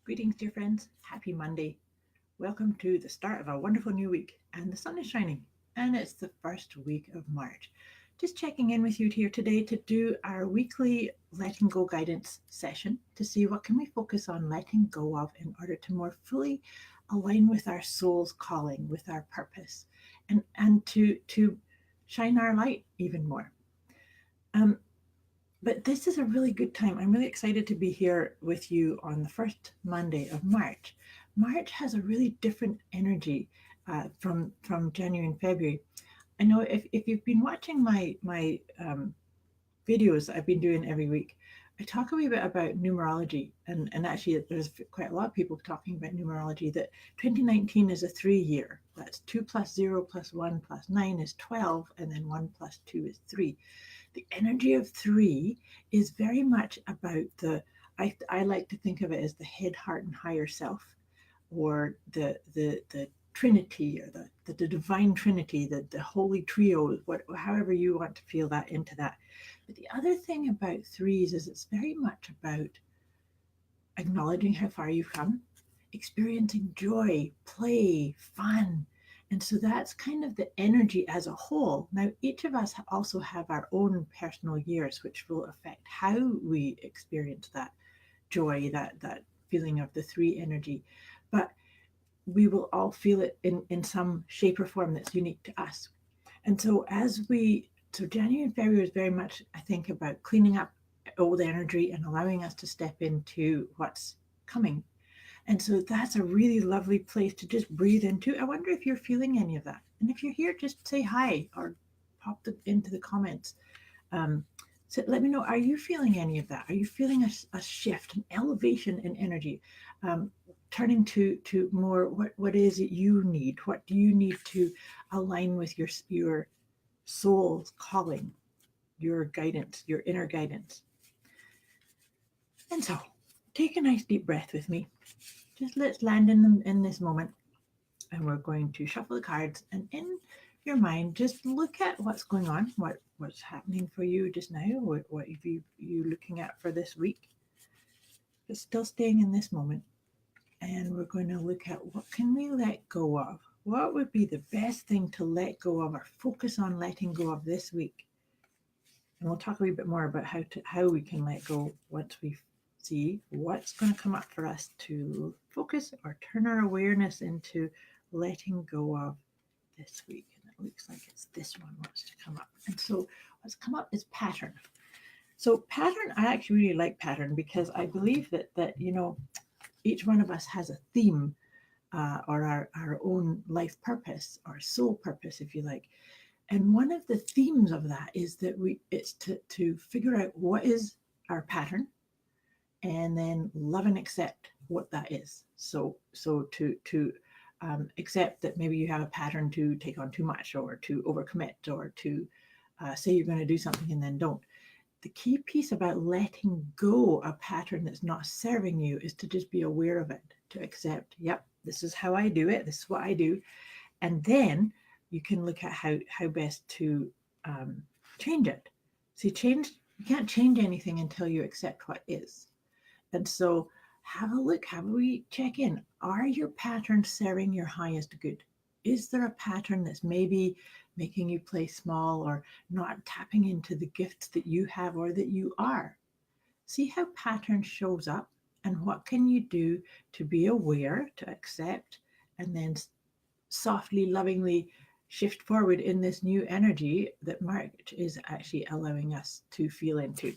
Greetings, dear friends. Happy Monday. Welcome to the start of a wonderful new week. And the sun is shining, and it's the first week of March. Just checking in with you here today to do our weekly letting go guidance session to see what can we focus on letting go of in order to more fully align with our soul's calling, with our purpose, and to shine our light even more. Um, but this is a really good time. I'm really excited to be here with you on the first Monday of March. March has a really different energy from January and February. I know if you've been watching my videos I've been doing every week, I talk a wee bit about numerology, and actually there's quite a lot of people talking about numerology. That 2019 is a 3 year. That's 2 plus 0 plus 1 plus 9 is 12, and then 1 plus 2 is 3. The energy of three is very much about I like to think of it as the head, heart, and higher self, or the Trinity, or the divine Trinity, the holy trio, however you want to feel that into that. But the other thing about threes is it's very much about acknowledging how far you've come, experiencing joy, play, fun. And so that's kind of the energy as a whole. Now, each of us also have our own personal years, which will affect how we experience that joy, that feeling of the three energy. But we will all feel it in some shape or form that's unique to us. And so January and February is very much, I think, about cleaning up old energy and allowing us to step into what's coming. And so that's a really lovely place to just breathe into. I wonder if you're feeling any of that. And if you're here, just say hi or pop into the comments. So let me know, are you feeling any of that? Are you feeling a shift, an elevation in energy? Turning to more, what is it you need? What do you need to align with your soul's calling, your guidance, your inner guidance? And so take a nice deep breath with me. Just let's land in this moment, and we're going to shuffle the cards, and in your mind just look at what's going on, what's happening for you just now, what are you looking at for this week, but still staying in this moment. And we're going to look at what can we let go of, what would be the best thing to let go of or focus on letting go of this week. And we'll talk a little bit more about how we can let go once we see what's going to come up for us to focus or turn our awareness into letting go of this week. And it looks like it's this one wants to come up. And so what's come up is pattern. So pattern, I actually really like pattern because I believe that each one of us has a theme, or our own life purpose or soul purpose, if you like. And one of the themes of that is that it's to figure out what is our pattern, and then love and accept what that is. So to accept that maybe you have a pattern to take on too much, or to overcommit, or to say you're going to do something and then don't. The key piece about letting go a pattern that's not serving you is to just be aware of it, to accept, yep, this is how I do it, this is what I do. And then you can look at how best to change it. See, you can't change anything until you accept what is. And so have a look, have we check in. Are your patterns serving your highest good? Is there a pattern that's maybe making you play small, or not tapping into the gifts that you have or that you are? See how pattern shows up, and what can you do to be aware, to accept, and then softly, lovingly shift forward in this new energy that March is actually allowing us to feel into.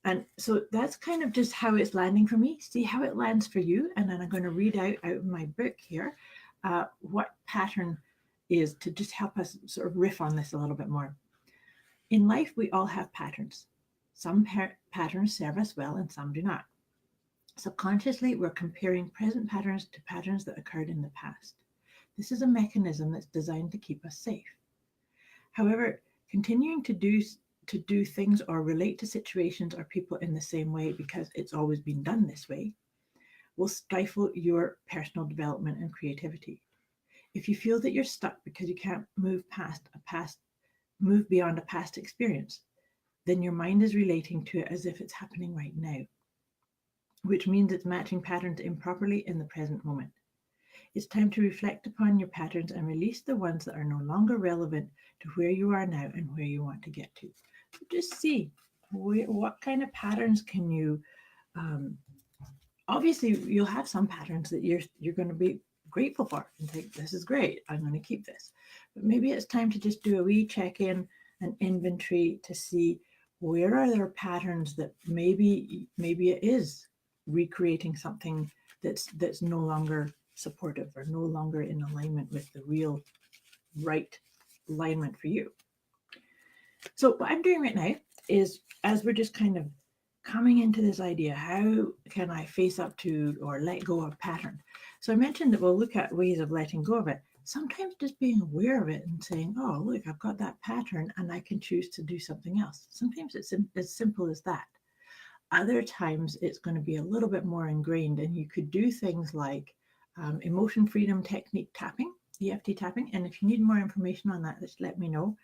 And so that's kind of just how it's landing for me. See how it lands for you. And then I'm going to read out of my book here what pattern is, to just help us sort of riff on this a little bit more. In life, we all have patterns. Some patterns serve us well and some do not. Subconsciously, we're comparing present patterns to patterns that occurred in the past. This is a mechanism that's designed to keep us safe. However, continuing to do things or relate to situations or people in the same way because it's always been done this way will stifle your personal development and creativity. If you feel that you're stuck because you can't move beyond a past experience, then your mind is relating to it as if it's happening right now. which means it's matching patterns improperly in the present moment. It's time to reflect upon your patterns and release the ones that are no longer relevant to where you are now and where you want to get to. So just see what kind of patterns can you. Um, Obviously, you'll have some patterns that you're going to be grateful for and think, "This is great. I'm going to keep this." But maybe it's time to just do a wee check-in, an inventory to see where are there patterns that maybe it is recreating something that's no longer supportive or no longer in alignment with the real right alignment for you. So what I'm doing right now is, as we're just kind of coming into this idea, how can I face up to or let go of pattern? So I mentioned that we'll look at ways of letting go of it. Sometimes just being aware of it and saying, "Oh, look, I've got that pattern and I can choose to do something else." Sometimes it's as simple as that. Other times it's going to be a little bit more ingrained, and you could do things like emotion freedom technique tapping, EFT tapping. And if you need more information on that, just let me know.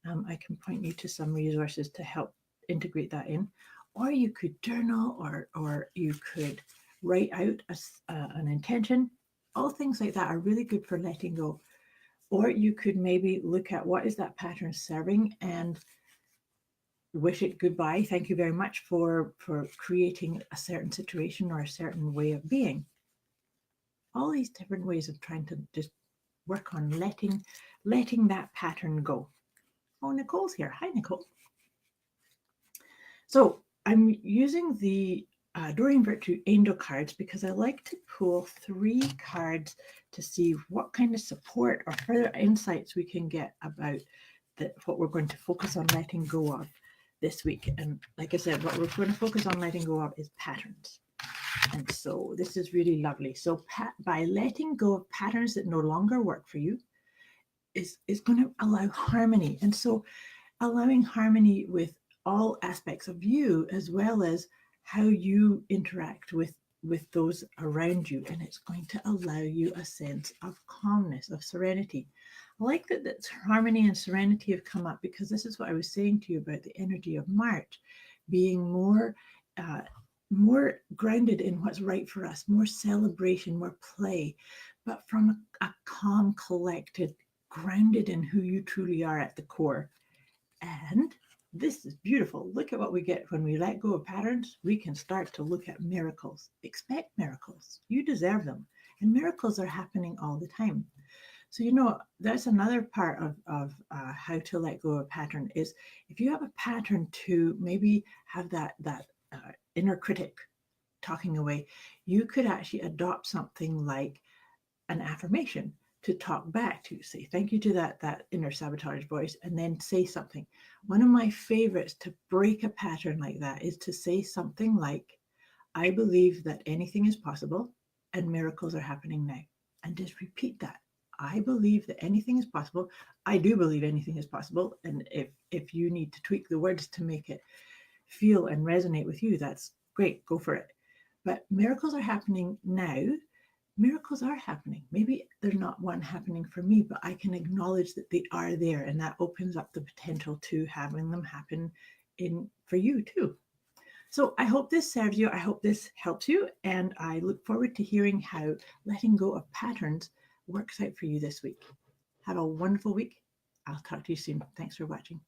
I can point you to some resources to help integrate that in. Or you could journal, or you could write out an intention. All things like that are really good for letting go. Or you could maybe look at what is that pattern serving and wish it goodbye. Thank you very much for creating a certain situation or a certain way of being. All these different ways of trying to just work on letting that pattern go. Oh, Nicole's here. Hi, Nicole. So I'm using the Doreen Virtue Angel cards because I like to pull 3 cards to see what kind of support or further insights we can get about what we're going to focus on letting go of this week. And like I said, what we're going to focus on letting go of is patterns. And so this is really lovely. So by letting go of patterns that no longer work for you is going to allow harmony. And so allowing harmony with all aspects of you, as well as how you interact with those around you, and it's going to allow you a sense of calmness, of serenity. I like that harmony and serenity have come up because this is what I was saying to you about the energy of March being more more grounded in what's right for us, more celebration, more play, but from a calm, collected, grounded in who you truly are at the core. And this is beautiful. Look at what we get when we let go of patterns. We can start to look at miracles. Expect miracles. You deserve them. And miracles are happening all the time. So, that's another part of how to let go of a pattern is if you have a pattern to maybe have that inner critic talking away, you could actually adopt something like an affirmation to talk back to. Say thank you to that inner sabotage voice, and then say something. One of my favorites to break a pattern like that is to say something like, "I believe that anything is possible and miracles are happening now." And just repeat that. I believe that anything is possible. I do believe anything is possible. And if you need to tweak the words to make it feel and resonate with you, that's great. Go for it. But miracles are happening now. Miracles are happening. Maybe they're not one happening for me, but I can acknowledge that they are there, and that opens up the potential to having them happen for you too. So I hope this serves you. I hope this helps you, and I look forward to hearing how letting go of patterns works out for you this week. Have a wonderful week. I'll talk to you soon. Thanks for watching.